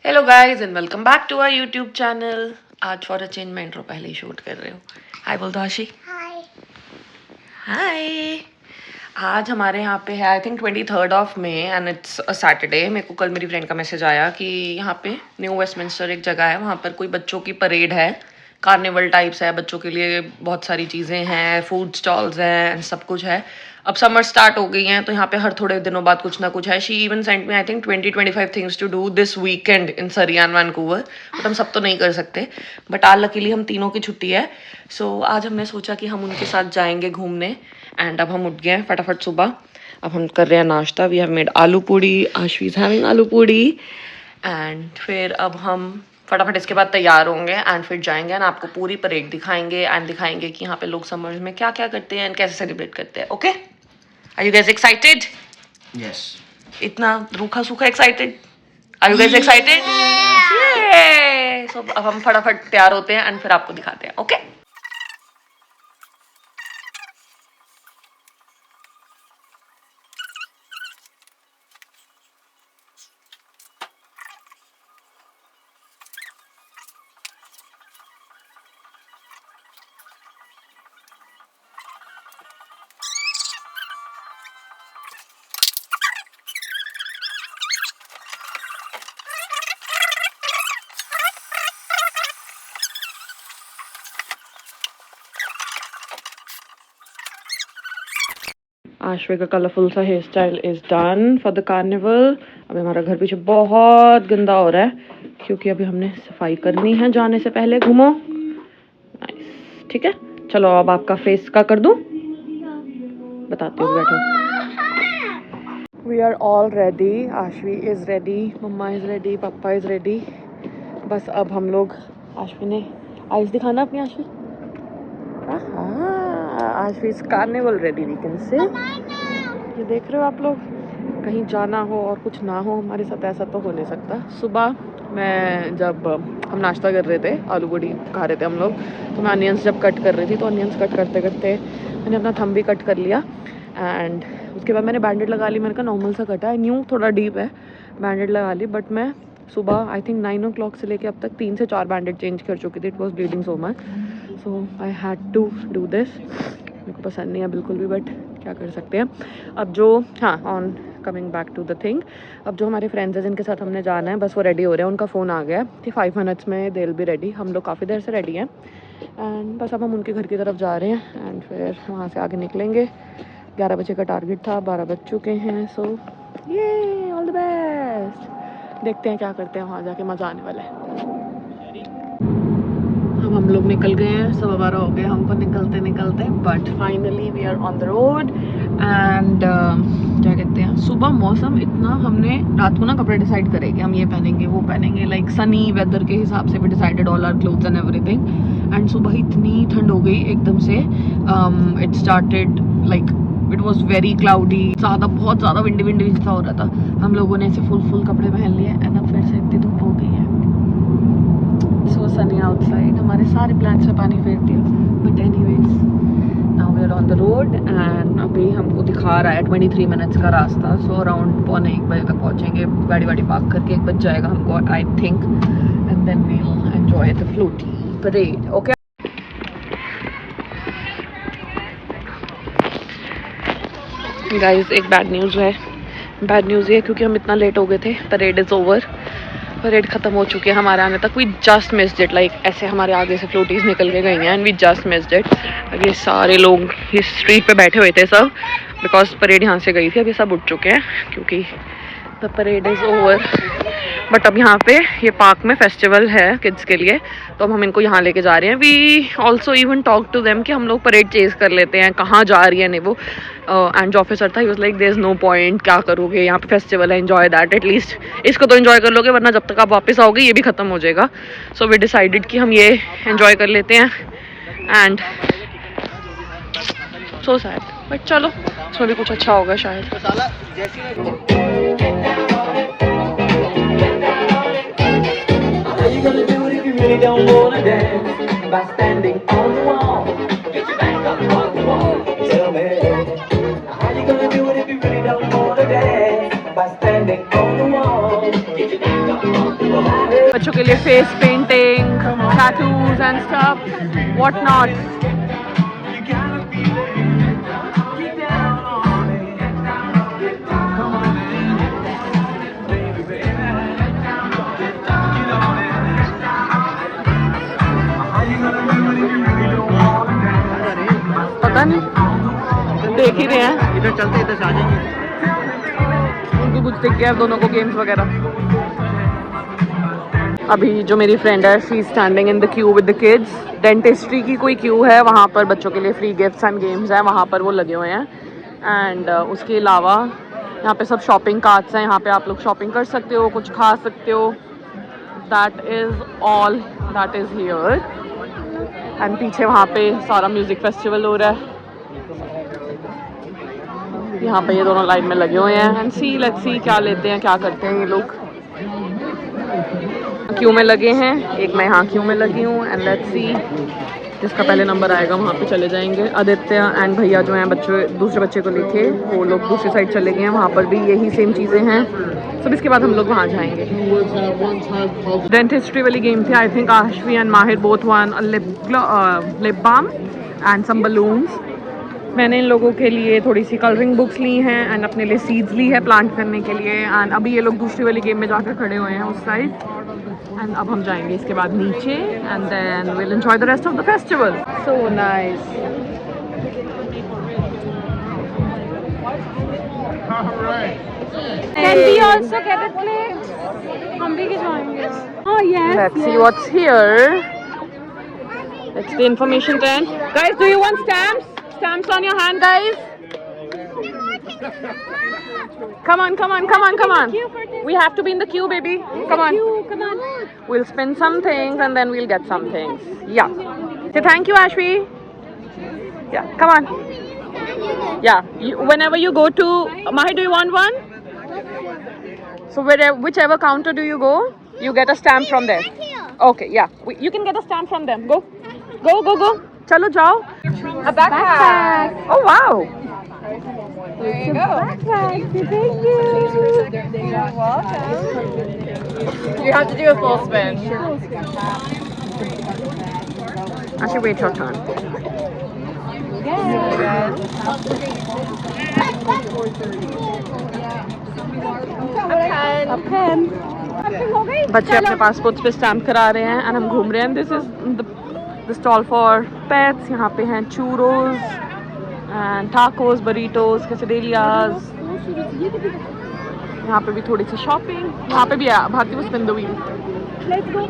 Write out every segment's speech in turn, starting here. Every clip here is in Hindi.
Hello guys and welcome back to our YouTube channel. आज फॉर अ चेंज मैं इंट्रो पहले ही शूट कर रही हूँ। हाय बोल दो आशी। हाय। हाय। आज हमारे यहाँ पे है I think 23rd of May and it's a Saturday. मेरे को कल मेरी फ्रेंड का मैसेज आया कि यहाँ पे न्यू वेस्टमिंस्टर एक जगह है, वहाँ पर कोई बच्चों की परेड है, कार्निवल टाइप्स है, बच्चों के लिए बहुत सारी चीज़ें हैं, फूड स्टॉल्स हैं, सब कुछ है। अब समर स्टार्ट हो गई हैं तो यहाँ पे हर थोड़े दिनों बाद कुछ ना कुछ है। She even sent me I think 20-25 things to do this weekend in Surrey and Vancouver, but हम सब तो नहीं कर सकते। बट आज लकीली हम तीनों की छुट्टी है, सो आज हमने सोचा कि हम उनके साथ जाएंगे घूमने। एंड अब हम उठ गए हैं फटाफट सुबह। अब हम कर रहे हैं नाश्ता। वी हैव मेड आलू पूड़ी, आशवी इज हैविंग आलू पूड़ी। एंड फिर अब हम फटाफट इसके बाद तैयार होंगे एंड फिर जाएंगे एंड आपको पूरी परेड दिखाएंगे एंड दिखाएंगे कि यहाँ पे लोग समर्स में क्या क्या करते हैं एंड कैसे सेलिब्रेट करते हैं। Okay, are you guys excited? Yes. इतना रूखा सूखा excited? Are you guys excited? So अब हम फटाफट तैयार होते हैं एंड फिर आपको दिखाते हैं। ओके आश्वे का कलरफुल सा hair style is done for the carnival. अभी हमारा घर पीछे बहुत गंदा हो रहा है क्योंकि अभी हमने सफाई करनी है जाने से पहले। घूमो। नाइस, ठीक है। चलो अब आपका फेस का कर दूं? बताती हूँ, बैठो। We are all ready. Aashvi is ready, mumma is ready, papa is ready. बस अब हम लोग, आश्वी ने आइस दिखाना अपनी। Aashvi, Aashvi is carnival ready, we can say. ये देख रहे हो आप लोग, कहीं जाना हो और कुछ ना हो हमारे साथ, ऐसा तो हो नहीं सकता। सुबह मैं जब हम नाश्ता कर रहे थे, आलू पूड़ी खा रहे थे हम लोग, तो मैं अनियंस जब कट कर रही थी तो अनियंस कट करते करते मैंने अपना थंब भी कट कर लिया। एंड उसके बाद मैंने बैंडेड लगा ली। मैंने कहा नॉर्मल सा कटा है, न्यू थोड़ा डीप है, बैंडेड लगा ली। बट मैं सुबह आई थिंक 9 o'clock से लेके अब तक 3 से 4 बैंडेड चेंज कर चुकी थी। It was bleeding so much, so I had to do this. मेरे को पसंद नहीं है बिल्कुल भी, बट क्या कर सकते हैं। अब जो, हाँ, on coming back to the thing, अब जो हमारे फ्रेंड्स हैं जिनके साथ हमने जाना है, बस वो रेडी हो रहे हैं। उनका फ़ोन आ गया कि 5 minutes में दे विल बी रेडी। हम लोग काफ़ी देर से रेडी हैं एंड बस अब हम उनके घर की तरफ जा रहे हैं एंड फिर वहाँ से आगे निकलेंगे। 11 बजे का टारगेट था, 12 बज चुके हैं। सो ये ऑल द बेस्ट। देखते हैं क्या करते हैं, वहाँ जाके मज़ा आने वाला है। अब हम लोग निकल गए हैं, 12:15 हो गए हमको निकलते निकलते, but finally we are on the road. And क्या कहते हैं, सुबह मौसम इतना, हमने रात को ना कपड़े डिसाइड करे कि हम ये पहनेंगे वो पहनेंगे, लाइक सनी वेदर के हिसाब से भी decided all our clothes and everything. And सुबह इतनी ठंड हो गई एकदम से। It started like it was very cloudy, ज़्यादा बहुत ज़्यादा विंडी विंडी सा हो रहा था। हम लोगों ने ऐसे फुल कपड़े पहन लिए एंड अब फिर से इतनी धूप हो गई है। सो सनी आउटसाइड, हमारे सारे प्लान्स में पानी फेर दिया। But anyways now we are on the road and अभी हमको दिखा रहा है 23 minutes का रास्ता। सो अराउंड 1 बजे तक पहुँचेंगे। गाड़ी वाड़ी पार्क करके 1 बज जाएगा हमको I think, and then we will enjoy the floaty parade. Okay guys, एक बैड न्यूज़ है। बैड न्यूज़ ये क्योंकि हम इतना लेट हो गए थे। परेड इज़ ओवर, परेड ख़त्म हो चुकी है हमारे आने तक। We just missed it, like ऐसे हमारे आगे से फ्लोटीज निकल के गई हैं and we just missed it. अब ये सारे लोग इस स्ट्रीट पे बैठे हुए थे सब, बिकॉज परेड यहाँ से गई थी। अभी सब उठ चुके हैं क्योंकि the parade is over. But अब यहाँ पे ये पार्क में फेस्टिवल है किड्स के लिए, तो अब हम इनको यहाँ लेके जा रहे हैं। We also even talk to them कि हम लोग परेड चेज कर लेते हैं, कहाँ जा रही है नहीं वो। एंड जो ऑफिसर था he was like there is no point, क्या करोगे, यहाँ पे फेस्टिवल है, एंजॉय दैट एटलीस्ट। इसको तो एंजॉय कर लोगे, वरना जब तक आप वापस आओगे ये भी ख़त्म हो जाएगा। सो वी डिसाइडेड कि हम ये एंजॉय कर लेते हैं। एंड सो सैड, बट चलो इसमें भी कुछ अच्छा होगा शायद। Really don't wanna dance by standing on the wall. Get your back up on the wall. Tell me, how you gonna do it if you really don't wanna dance by standing on the wall? Get your back up. बच्चों के लिए face painting, tattoos and stuff, what not. पता नहीं, देख ही रहे हैं. इधर चलते इधर से आ जाएंगे. उनको कुछ दिख गया दोनों को, गेम्स वगैरह. अभी जो मेरी फ्रेंड है, she is standing in the Q with the kids. Dentistry की कोई क्यू है, वहाँ पर बच्चों के लिए फ्री गिफ्ट्स एंड गेम्स हैं, वहाँ पर वो लगे हुए हैं. एंड उसके अलावा यहाँ पे सब शॉपिंग कार्ट्स हैं, यहाँ पे आप लोग शॉपिंग कर सकते हो, कुछ खा सकते हो. That is all that is here. And पीछे वहाँ पे सारा म्यूज़िक फेस्टिवल हो रहा है. यहाँ पे ये दोनों लाइन में लगे हुए हैं. एंड सी लेट्स सी क्या लेते हैं, क्या करते हैं ये लोग. क्यू में लगे हैं, एक मैं यहाँ क्यू में लगी हूँ. एंड लेट्स सी जिसका पहले नंबर आएगा वहाँ पे चले जाएंगे. आदित्य एंड भैया जो हैं बच्चे, दूसरे बच्चे को लेके वो लोग दूसरी साइड चले गए हैं. वहाँ पर भी यही सेम चीज़ें हैं. सब इसके बाद हम लोग वहाँ जाएंगे. डेंटिस्ट्री वाली गेम थी. I think Aashvi and Mahir both one lip balm and some balloons. मैंने इन लोगों के लिए थोड़ी सी कलरिंग बुक्स ली हैं एंड अपने लिए सीड्स ली है प्लांट करने के लिए. एंड अभी ये लोग दूसरी वाली गेम में जाकर खड़े हुए हैं उस साइड. एंड अब हम जाएंगे इसके बाद नीचे and then will enjoy the rest of the festival. So nice. Can we also get a plate? हम भी खिंचवाएंगे. Oh yes. Let's see what's here. It's the information tent. Guys, do you want stamps? Stamps on your hand, guys. Come on, come on, come on, come on. We have to be in the queue, baby. Come on. Come on. We'll spin some things and then we'll get some things. Yeah. Say thank you, Ashvi. Yeah, come on. Yeah, whenever you go to Mahi, do you want one? So whichever counter do you go, you get a stamp from there. Okay, yeah. You can get a stamp from them. Go. Go, go, go. Chalo, jao. A backpack. Oh, wow. There you go. Backpack. Thank you. You're welcome. You have to do a full spin. Actually, wait your turn. A pen. बच्चे अपने पासपोर्ट्स पे स्टैम्प करा रहे हैं एंड हम घूम रहे हैं. This is the stall for pets. यहाँ पे हैं चूरोज एंड टाकोस, बरीटोस, quesadillas. यहाँ पे भी थोड़ी सी शॉपिंग. यहाँ पे भी है भारती, वो spin the wheel. Let's go.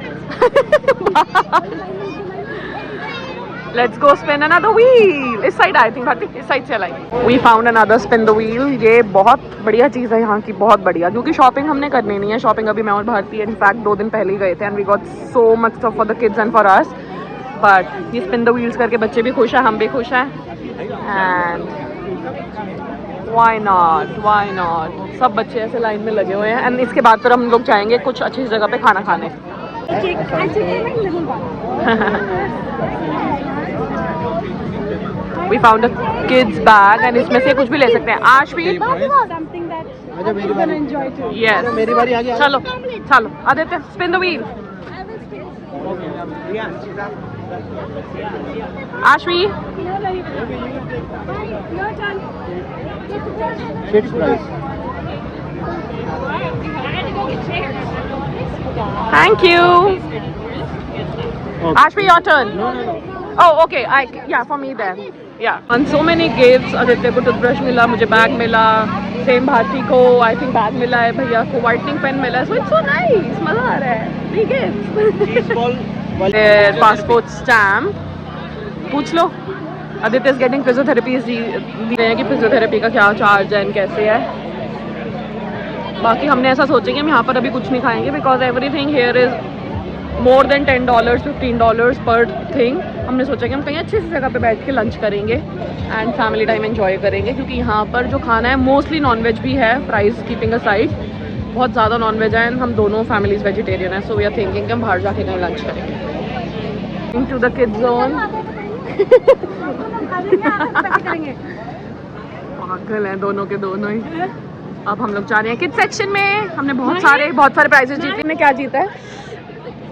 Let's go spin another wheel. इस साइड आई थिंक भारती, इस साइड से लाई. We found another spin the wheel. ये बहुत बढ़िया चीज़ है यहाँ की, बहुत बढ़िया. क्योंकि शॉपिंग हमने करनी नहीं है. शॉपिंग अभी मैं और भारती इनफैक्ट 2 दिन पहले ही गए थे and we got so much stuff for the kids and for us. But ये स्पिन द व्हील्स करके बच्चे भी खुश हैं, हम भी खुश हैं. And why not. सब बच्चे ऐसे लाइन में लगे हुए हैं. एंड इसके बाद फिर हम लोग जाएंगे कुछ अच्छी जगह पे खाना खाने. We found a kids bag and इसमें से कुछ भी ले सकते हैं. Aashvi. Something that you're gonna enjoy too. Yes. मेरी बारी आ गया. चलो चलो Aditya, spin the wheel. Ashvi. Your turn. Kids price. Thank you. Ashvi, your turn. Oh, okay. Yeah, for me then. Yeah. And so many gifts. Aditya को टूथब्रश मिला, मुझे बैग मिला, सेम भारती को आई थिंक बैग मिला है, भैया को व्हाइटनिंग पेन मिला है. So it's so nice. मजा आ रहा है. Big gifts. पासपोर्ट स्टैम्प पूछ लो. आदित्य इज गेटिंग फिजियोथेरेपी दी रहे हैं कि फिजियोथेरेपी का क्या चार्ज है एंड कैसे है. बाकी हमने ऐसा सोचा कि हम यहाँ पर अभी कुछ नहीं खाएंगे because everything here is more than $10, $15 पर थिंग. हमने सोचा कि हम कहीं अच्छी सी जगह पे बैठ के लंच करेंगे एंड फैमिली टाइम एंजॉय करेंगे. क्योंकि यहाँ पर जो खाना है मोस्टली नॉनवेज भी है, प्राइस कीपिंग असाइड बहुत ज़्यादा नॉनवेज है. एंड हम दोनों फैमिलीज वेजिटेरियन है. सो वी आर थिंकिंग कि हम बाहर जाके कहीं लंच करेंगे. To the kids zone. पागल हैं दोनों के दोनों ही. अब हम लोग जा रहे हैं किड सेक्शन में। हमने बहुत सारे प्राइजेस जीते। हमने क्या जीता है?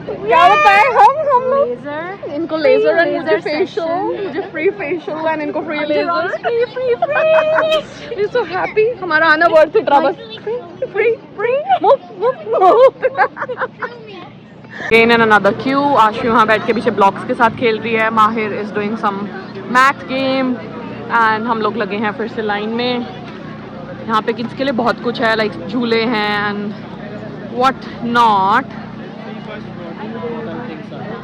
क्या बताए हम लोग? इनको लेजर एंड मुझे फेशियल, मुझे फ्री फेशियल एंड इनको free laser. We so happy. हमारा आना वर्थ इट रहा बस। Free Again in another queue. Aashu यहाँ बैठ के पीछे ब्लॉक्स के साथ खेल रही है। Mahir is doing some math game and हम लोग लगे हैं फिर से लाइन में। यहाँ पे किड्स के लिए बहुत कुछ है, लाइक झूले हैं एंड व्हाट नॉट।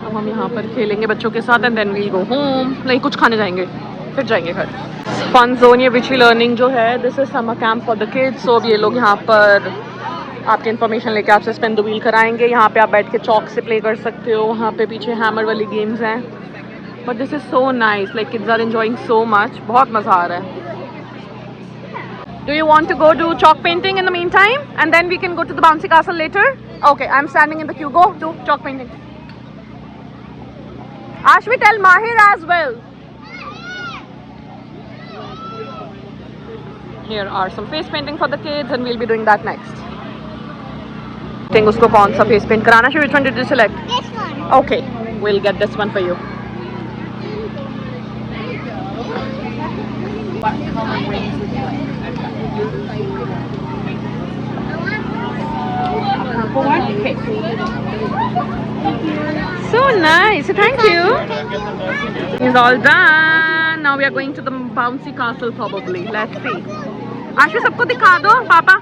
अब हम यहाँ पर खेलेंगे बच्चों के साथ and then we go home. नहीं, कुछ खाने जाएंगे फिर जाएंगे घर। फन जोन ये विची लर्निंग जो है, this is summer camp for the kids. So अब ये लोग यहाँ पर आपकी इन्फॉर्मेशन लेके आपसे स्पिन द व्हील कराएंगे। यहाँ पे आप बैठ के चौक से प्ले कर सकते हो। वहाँ पे पीछे हैमर वाली गेम्स हैं। But this is so nice, like kids are enjoying so much. बहुत मज़ा आ रहा है। Do you want to go do chalk painting in the meantime? And then we can go to the bouncy castle later? Okay, I'm standing in the queue. Go do chalk painting. Ashvi, tell Mahir as well. Here are some face painting for the kids and we'll be doing that next. Think usko kaun sa face paint karana? Which one did you select? This one. Okay, we'll get this one for you. Okay. So nice. Thank you. It's all done. Now we are going to the bouncy castle probably. Let's see. आशु सबको दिखा दो पापा.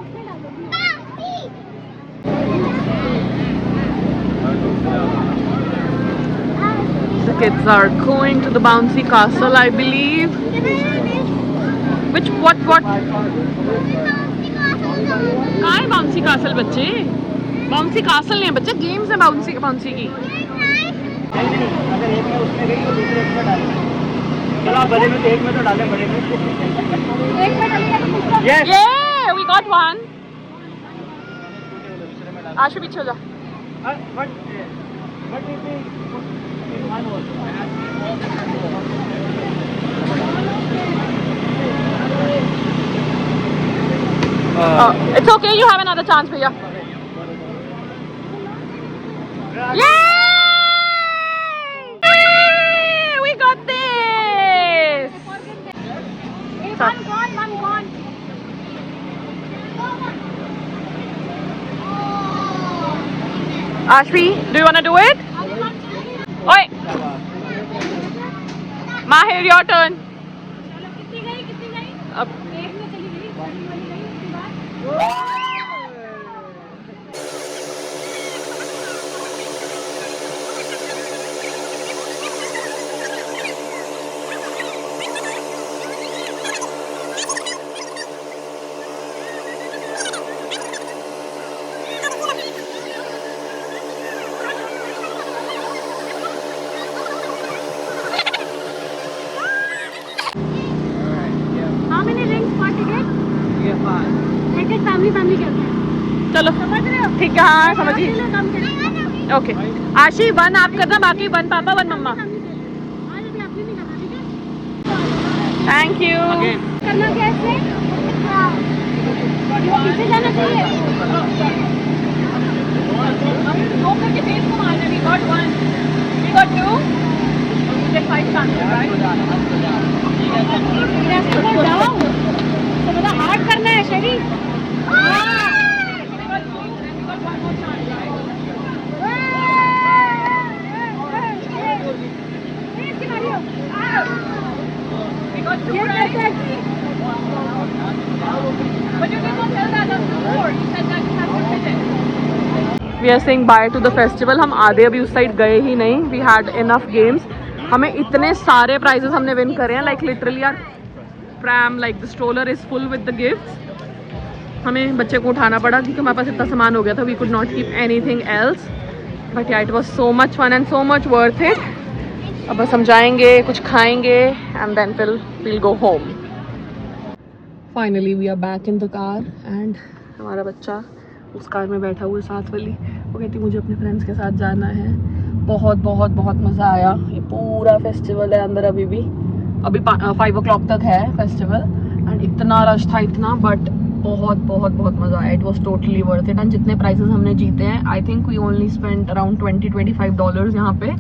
The kids are going to the bouncy castle, I believe. Which what? कहाँ है बाउंसी कासल बच्चे? बाउंसी कासल नहीं है बच्चे, गेम्स है बाउंसी की। नहीं, अगर एक में उसमें गई तो दूसरे उसमें डालें। चलो आप बड़े में तो एक में तो डालें, बड़े में। Yes. Yeah, we got one. आशु पीछे हो जा। But if we put in one also. It's okay, you have another chance, भैया. Yay! We got this. One gone. Ashvi, do you want to do it? Oi! Mahir, your turn. कितनी गई? अब एक में चली गई, वाली गई उसके बाद। How many rings per ticket? Yeah, 5. एक फैमिली कहते हैं। चलो समझ रहे हो? ठीक है, हाँ समझिए। कम करें। ओके आशी 1 आप करना, बाकी 1 पापा 1 मम्मा। आज अभी आपने नहीं करना, ठीक है? Thank you. करना कैसे? पीछे जाना चाहिए। दो करके फेस को मारना। We got 1, we got 2, we get 5 chances, right? जाओ, तो मतलब हार्ड करना है शरीर। We got 2, right? But you did not tell that on the board. You said that you have to finish. We are saying bye to the festival. हम आधे अभी उस साइड गए ही नहीं. We had enough games. हमें इतने सारे prizes हमने win करे हैं. Like literally our pram, like the stroller is full with the gifts. हमें बच्चे को उठाना पड़ा क्योंकि हमारे पास इतना सामान हो गया था. We could not keep anything else. But yeah, it was so much fun and so much worth it. अब बस हम जाएंगे, कुछ खाएंगे and then we'll go home. Finally we are back in the car and हमारा बच्चा उस कार में बैठा हुआ है साथ वाली. वो कहती मुझे अपने फ्रेंड्स के साथ जाना है. बहुत मज़ा आया. ये पूरा फेस्टिवल है अंदर अभी 5 o'clock तक है फेस्टिवल एंड इतना रश था, इतना. बट बहुत बहुत बहुत मज़ा आया. It was totally worth it. And जितने प्राइजेस हमने जीते हैं, I think we only spend around $20-25 यहाँ पे,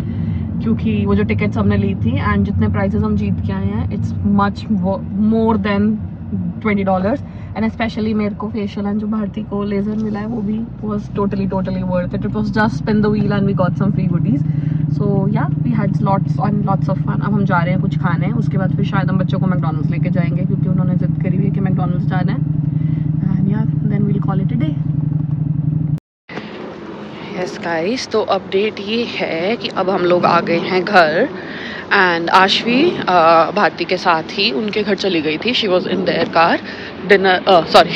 क्योंकि वो जो टिकट्स हमने ली थी. एंड जितने प्राइजेस हम जीत के आए हैं, it's much more than $20. And specially मेरे को फेशियल एंड जो भारती को लेज़र मिला है वो भी was totally worth it. It was just spin the wheel and we got some free goodies. So yeah we had lots of fun. अब हम जा रहे हैं कुछ खाने, उसके बाद फिर शायद हम बच्चों को मैकडॉनल्ड्स लेके जाएंगे, क्योंकि उन्होंने जिद करी हुई है कि मैकडॉनल्ड्स जाना है. एंड या then we'll call it a day. Yes guys, तो अपडेट ये है कि अब हम लोग आ गए हैं घर. एंड आशवी भारती के साथ ही उनके घर चली गई थी. She was in their car.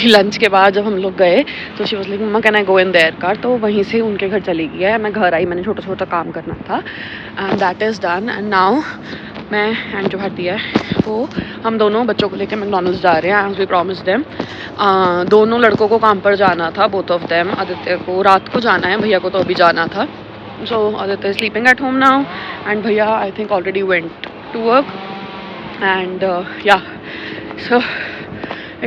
Lunch के बाद जब हम लोग गए तो she was like mumma can I go in their car. तो वहीं से उनके घर चली गई है. मैं घर आई, मैंने छोटा काम करना था and that is done. And now मैं एंड जो भारती है वो हम दोनों बच्चों को लेकर मैकडॉनल्ड्स जा रहे हैं. As we promise them. दोनों लड़कों को काम पर जाना था, बोथ ऑफ देम. आदित्य को रात को जाना है, भैया को तो अभी जाना था. So Aditya is sleeping at home now, and Bhaiya I think already went to work. And yeah, so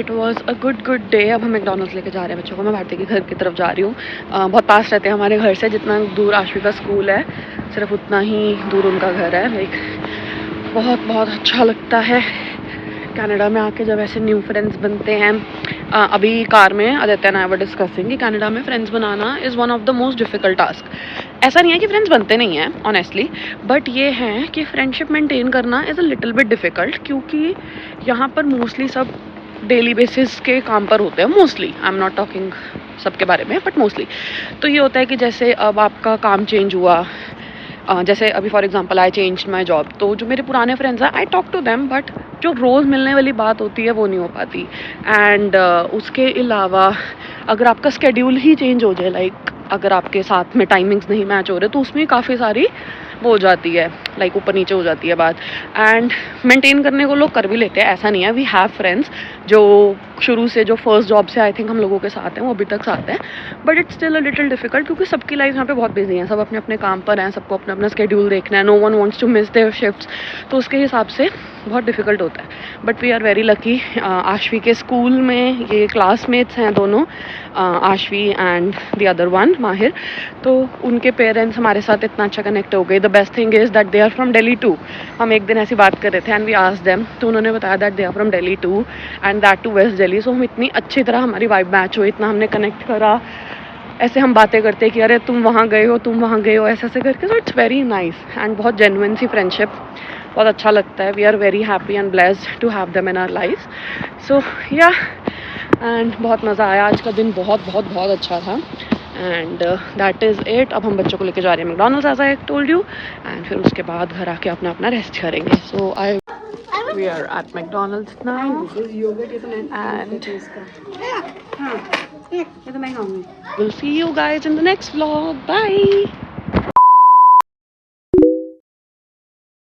it was a good day. अब हम मैकडॉनल्ड्स लेके जा रहे हैं बच्चों को. मैं भारती के घर की तरफ जा रही हूँ. बहुत पास रहते हैं हमारे घर से. जितना दूर आशवी का स्कूल है, सिर्फ उतना ही दूर उनका घर है. लाइक बहुत अच्छा लगता है कनाडा में आके जब ऐसे न्यू फ्रेंड्स बनते हैं. अभी कार में Aditya and I were discussing कि कनाडा में friends banana is one of the most difficult task. ऐसा नहीं है कि फ्रेंड्स बनते नहीं हैं ऑनेस्टली, बट ये है कि फ्रेंडशिप मेंटेन करना is a little bit difficult, क्योंकि यहाँ पर मोस्टली सब डेली बेसिस के काम पर होते हैं. Mostly, I am not talking सबके बारे में, बट मोस्टली. तो ये होता है कि जैसे अब आपका काम चेंज हुआ, जैसे अभी for example I change my job, तो जो मेरे पुराने फ्रेंड्स हैं I talk to them, but जो रोज़ मिलने वाली बात होती है वो नहीं हो पाती. एंड उसके अलावा अगर आपका स्केड्यूल ही चेंज हो जाए, लाइक अगर आपके साथ में टाइमिंग्स नहीं मैच हो रहे, तो उसमें काफ़ी सारी वो हो जाती है, लाइक ऊपर नीचे हो जाती है बात. एंड मेंटेन करने को लोग कर भी लेते हैं, ऐसा नहीं है. वी हैव फ्रेंड्स जो शुरू से, जो फर्स्ट जॉब से आई थिंक हम लोगों के साथ हैं, वो अभी तक साथ हैं. But it's still a little difficult, क्योंकि सबकी लाइफ यहाँ पे बहुत बिजी है. सब अपने अपने काम पर हैं, सबको अपना अपना स्केड्यूल देखना है. No one wants to miss their shifts. तो उसके हिसाब से बहुत डिफिकल्ट होता है. But we are very lucky. Aashvi के स्कूल में ये क्लासमेट्स हैं दोनों, Aashvi and the other one Mahir. तो उनके पेरेंट्स हमारे साथ इतना अच्छा कनेक्ट हो गए. The best thing is that they are from Delhi too. हम एक दिन ऐसी बात कर रहे थे एंड वी आस्क्ड देम, तो उन्होंने बताया that they are from Delhi too and that too West Delhi. So हम इतनी अच्छी तरह, हमारी वाइब मैच हुई, इतना हमने कनेक्ट करा. ऐसे हम बातें करते कि अरे तुम वहाँ गए हो, ऐसे ऐसे करके. So it's very nice and बहुत जेन्युइन सी फ्रेंडशिप. बहुत अच्छा लगता है. We are very happy and blessed to have them in our life. So yeah, and बहुत मज़ा आया. आज का दिन बहुत अच्छा था. And that is it. अब हम बच्चों को लेके जा रहे हैं McDonald's, as I told you. And फिर उसके बाद घर आके अपना रेस्ट करेंगे. सो we are at McDonald's now, and we'll see you guys in the next vlog. Bye.